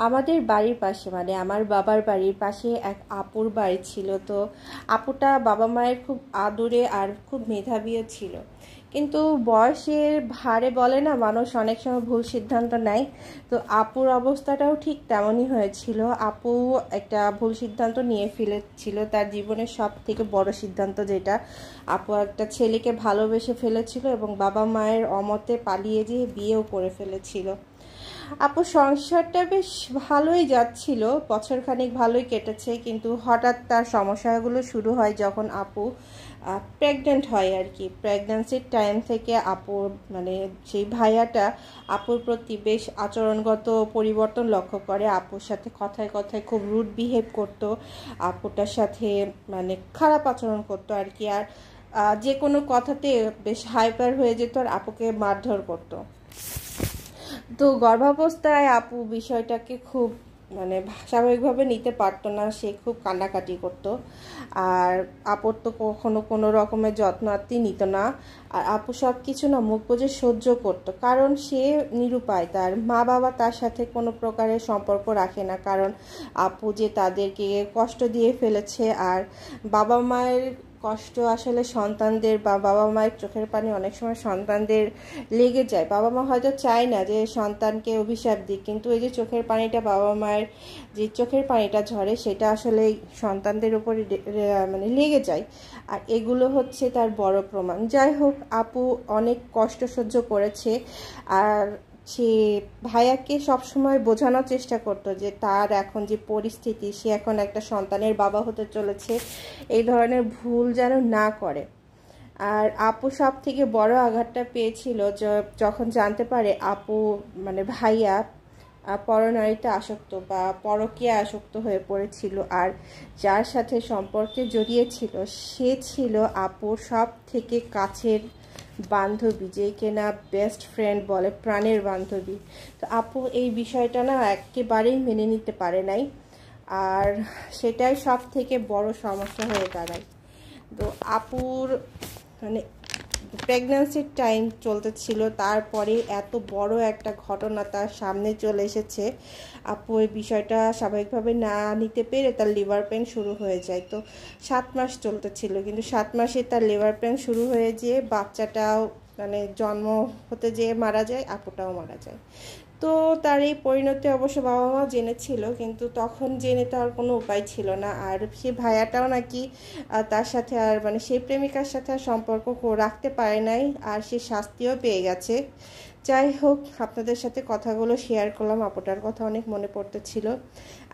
আমাদের বাড়ির পাশে মানে আমার বাবার বাড়ির পাশে এক আপুর বাড়ি ছিল। তো আপুটা বাবা মায়ের খুব আদরে আর খুব মেধাবীও ছিল, কিন্তু বয়সের ভারে বলে না মানুষ অনেক সময় ভুল সিদ্ধান্ত নেয়। তো আপুর অবস্থাটাও ঠিক তেমনই হয়েছিল। আপু একটা ভুল সিদ্ধান্ত নিয়ে ফেলেছিল, তার জীবনের সব থেকে বড় সিদ্ধান্ত যেটা। আপু একটা ছেলেকে ভালোবেসে ফেলেছিল এবং বাবা মায়ের অমতে পালিয়ে যেয়ে বিয়েও করে ফেলেছিল। আপুর সংসারটা বেশ ভালোই যাচ্ছিল, বছরখানেক ভালোই কেটেছে, কিন্তু হঠাৎ তার সমস্যাগুলো শুরু হয় যখন আপু প্রেগনেন্ট হয় আর কি। প্রেগন্যান্সির টাইম থেকে আপুর মানে সেই ভাইয়াটা আপুর প্রতি বেশ আচরণগত পরিবর্তন লক্ষ্য করে। আপুর সাথে কথায় কথায় খুব রুড বিহেভ করতো, আপুটার সাথে মানে খারাপ আচরণ করতো আর কি। আর যে কোনো কথাতে বেশ হাইপার হয়ে যেত আর আপুকে মারধর করতো। তো গর্ভাবস্থায় আপু বিষয়টাকে খুব মানে স্বাভাবিকভাবে নিতে পারতো না, সে খুব কান্নাকাটি করতো। আর আপুর তো কখনো কোনো রকমের যত্ন আত্তি নিত না। আর আপু সব কিছু না মুখ বুজে সহ্য করতো, কারণ সে নিরুপায়, তার মা বাবা তার সাথে কোনো প্রকারের সম্পর্ক রাখে না, কারণ আপু যে তাদেরকে কষ্ট দিয়ে ফেলেছে। আর বাবা মায়ের কষ্ট আসলে সন্তানদের বা বাবা মায়ের চোখের পানি অনেক সময় সন্তানদের লেগে যায়। বাবা মা হয়তো চায় না যে সন্তানকে অভিশাপ দিক, কিন্তু এই যে চোখের পানিটা বাবা মায়ের যে চোখের পানিটা ঝরে সেটা আসলে সন্তানদের উপরে মানে লেগে যায়। আর এগুলো হচ্ছে তার বড় প্রমাণ। যাই হোক, আপু অনেক কষ্ট সহ্য করেছে। আর সে ভাইয়াকে সবসময় বোঝানোর চেষ্টা করতো যে তার এখন যে পরিস্থিতি, সে এখন একটা সন্তানের বাবা হতে চলেছে, এই ধরনের ভুল যেন না করে। আর আপু সব থেকে বড় আঘাতটা পেয়েছিল যখন জানতে পারে আপু মানে ভাইয়া পরনারীতে আসক্ত বা পরকীয়া আসক্ত হয়ে পড়েছিল। আর যার সাথে সম্পর্কে জড়িয়েছিল সে ছিল আপুর সব থেকে কাছের বান্ধবী, যে কিনা বেস্ট ফ্রেন্ড বলে, প্রাণের বান্ধবী। তো আপু এই বিষয়টা না একেবারেই মেনে নিতে পারে নাই, আর সেটাই সব থেকে বড় সমস্যা হয়ে দাঁড়ায়। তো আপুর মানে প্রেগন্যান্সির টাইম চলতেছিল, তারপরে এত বড় একটা ঘটনা তার সামনে চলে এসেছে। আপু এই বিষয়টা স্বাভাবিকভাবে না নিতে পেরে তার লিভার পেন শুরু হয়ে যায়। তো 7 মাস চলতেছিল, কিন্তু 7 মাসে তার লিভার পেন শুরু হয়ে যেয়ে বাচ্চাটাও মানে জন্ম হতে যেয়ে মারা যায়, আপুটাও মারা যায়। তো তার এই পরিণতি অবশ্য বাবা মা জেনেছিল, কিন্তু তখন জেনে তো আর কোনো উপায় ছিল না। আর সে ভাইয়াটাও নাকি তার সাথে আর মানে সেই প্রেমিকার সাথে আর সম্পর্ক রাখতে পারে নাই, আর সে শাস্তিও পেয়ে গেছে। যাই হোক, আপনাদের সাথে কথাগুলো শেয়ার করলাম, আপুটার কথা অনেক মনে পড়তেছিল।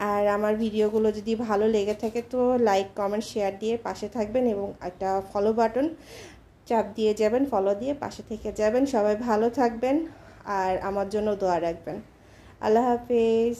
আর আমার ভিডিওগুলো যদি ভালো লেগে থাকে তো লাইক কমেন্ট শেয়ার দিয়ে পাশে থাকবেন, এবং একটা ফলো বাটন চাপ দিয়ে যাবেন, ফলো দিয়ে পাশে থেকে যাবেন। সবাই ভালো থাকবেন আর আমার জন্য দোয়া রাখবেন। আল্লাহ হাফেজ।